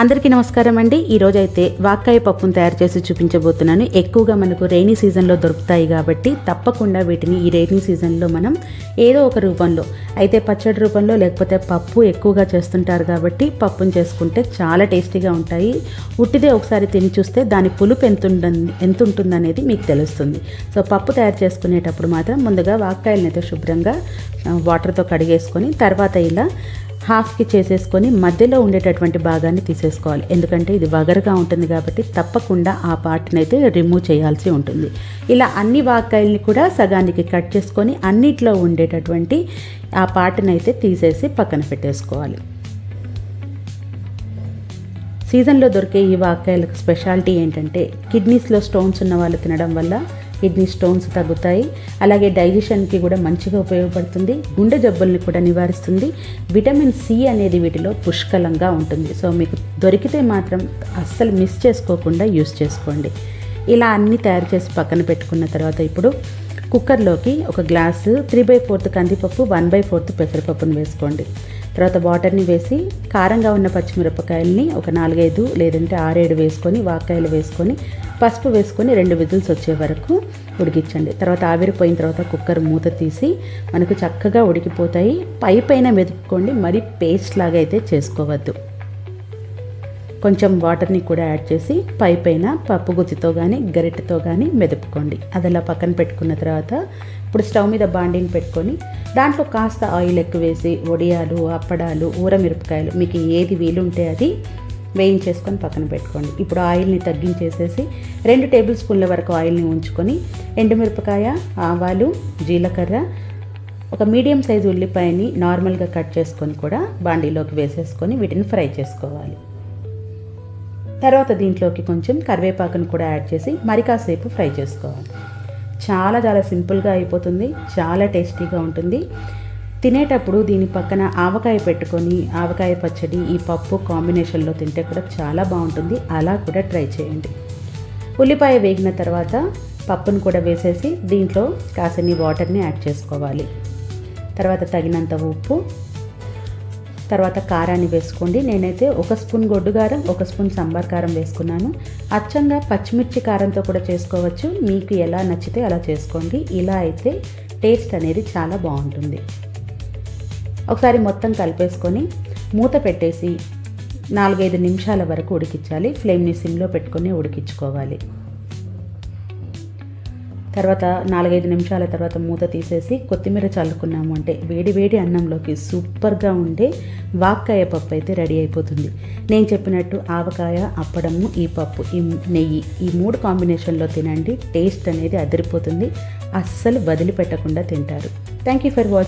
అందరికీ నమస్కారం అండి. ఈరోజు అయితే వాక్కాయ పప్పును తయారు చేసి చూపించబోతున్నాను. ఎక్కువగా మనకు రైనీ సీజన్లో దొరుకుతాయి కాబట్టి తప్పకుండా వీటిని ఈ రైనీ సీజన్లో మనం ఏదో ఒక రూపంలో అయితే పచ్చడి రూపంలో లేకపోతే పప్పు ఎక్కువగా చేస్తుంటారు కాబట్టి పప్పును చేసుకుంటే చాలా టేస్టీగా ఉంటాయి. ఉట్టిదే ఒకసారి తిని చూస్తే దాని పులుపు ఎంత ఉంటుందనేది మీకు తెలుస్తుంది. సో పప్పు తయారు చేసుకునేటప్పుడు మాత్రం ముందుగా వాక్కాయలను అయితే శుభ్రంగా వాటర్తో కడిగేసుకొని తర్వాత ఇలా హాఫ్కి చేసేసుకొని మధ్యలో ఉండేటటువంటి భాగాన్ని తీసేసుకోవాలి. ఎందుకంటే ఇది వగరుగా ఉంటుంది కాబట్టి తప్పకుండా ఆ పార్ట్ని అయితే రిమూవ్ చేయాల్సి ఉంటుంది. ఇలా అన్ని వాక్కాయల్ని కూడా సగానికి కట్ చేసుకొని అన్నిట్లో ఉండేటటువంటి ఆ పార్ట్ని అయితే తీసేసి పక్కన పెట్టేసుకోవాలి. సీజన్లో దొరికే ఈ వాక్కాయలకు స్పెషాలిటీ ఏంటంటే కిడ్నీస్లో స్టోన్స్ ఉన్న వాళ్ళు తినడం వల్ల కిడ్నీ స్టోన్స్ తగ్గుతాయి. అలాగే డైజెషన్కి కూడా మంచిగా ఉపయోగపడుతుంది. గుండె జబ్బుల్ని కూడా నివారిస్తుంది. విటమిన్ సి అనేది వీటిలో పుష్కలంగా ఉంటుంది. సో మీకు దొరికితే మాత్రం అస్సలు మిస్ చేసుకోకుండా యూస్ చేసుకోండి. ఇలా అన్నీ తయారు చేసి పక్కన పెట్టుకున్న తర్వాత ఇప్పుడు కుక్కర్లోకి ఒక గ్లాసు 3/4 కందిపప్పు 1/4 పెసరపప్పును వేసుకోండి. తర్వాత వాటర్ని వేసి కారంగా ఉన్న పచ్చిమిరపకాయలని ఒక 4-5 లేదంటే 6-7 వేసుకొని వాక్కాయలు వేసుకొని పసుపు వేసుకొని 2 విజిల్స్ వచ్చే వరకు ఉడికించండి. తర్వాత ఆవిరిపోయిన తర్వాత కుక్కర్ మూత తీసి మనకు చక్కగా ఉడికిపోతాయి. పైన మెదుపుకోండి, మరి పేస్ట్ లాగా అయితే చేసుకోవద్దు. కొంచెం వాటర్ని కూడా యాడ్ చేసి పైన పప్పు గుత్తితో కానీ గరిటెతో కానీ మెదుపుకోండి. అది అలా పక్కన పెట్టుకున్న తర్వాత ఇప్పుడు స్టవ్ మీద బాండిని పెట్టుకొని దాంట్లో కాస్త ఆయిల్ ఎక్కువ వేసి వడియాలు, అప్పడాలు, ఊరమిరపకాయలు మీకు ఏది వీలుంటే అది వేయించేసుకొని పక్కన పెట్టుకోండి. ఇప్పుడు ఆయిల్ని తగ్గించేసేసి 2 టేబుల్ స్పూన్ల వరకు ఆయిల్ని ఉంచుకొని ఎండుమిరపకాయ, ఆవాలు, జీలకర్ర, ఒక మీడియం సైజు ఉల్లిపాయని నార్మల్గా కట్ చేసుకొని కూడా బాండీలోకి వేసేసుకొని వీటిని ఫ్రై చేసుకోవాలి. తర్వాత దీంట్లోకి కొంచెం కరివేపాకును కూడా యాడ్ చేసి మరి కాసేపు ఫ్రై చేసుకోవాలి. చాలా సింపుల్గా అయిపోతుంది. చాలా టేస్టీగా ఉంటుంది. తినేటప్పుడు దీని పక్కన ఆవకాయ పెట్టుకొని ఆవకాయ పచ్చడి ఈ పప్పు కాంబినేషన్లో తింటే కూడా చాలా బాగుంటుంది. అలా కూడా ట్రై చేయండి. ఉల్లిపాయ వేగిన తర్వాత పప్పును కూడా వేసేసి దీంట్లో కాసిన్ని వాటర్ని యాడ్ చేసుకోవాలి. తర్వాత తగినంత ఉప్పు, తర్వాత కారాన్ని వేసుకోండి. నేనైతే 1 స్పూన్ గొడ్డు కారం, 1 స్పూన్ సాంబార్ కారం వేసుకున్నాను. అచ్చంగా పచ్చిమిర్చి కారంతో కూడా చేసుకోవచ్చు. మీకు ఎలా నచ్చితే అలా చేసుకోండి. ఇలా అయితే టేస్ట్ అనేది చాలా బాగుంటుంది. ఒకసారి మొత్తం కలిపేసుకొని మూత పెట్టేసి 4-5 నిమిషాల వరకు ఉడికించాలి. ఫ్లేమ్ని సిమ్లో పెట్టుకొని ఉడికించుకోవాలి. తర్వాత 4-5 నిమిషాల తర్వాత మూత తీసేసి కొత్తిమీర చల్లుకున్నాము అంటే వేడి అన్నంలోకి సూపర్గా ఉండే వాక్కాయ పప్పు అయితే రెడీ అయిపోతుంది. నేను చెప్పినట్టు ఆవకాయ, అప్పడము, ఈ పప్పు, ఈ నెయ్యి ఈ 3 కాంబినేషన్లో తినండి. టేస్ట్ అనేది అదిరిపోతుంది. అస్సలు వదిలిపెట్టకుండా తింటారు. Thank you for watching.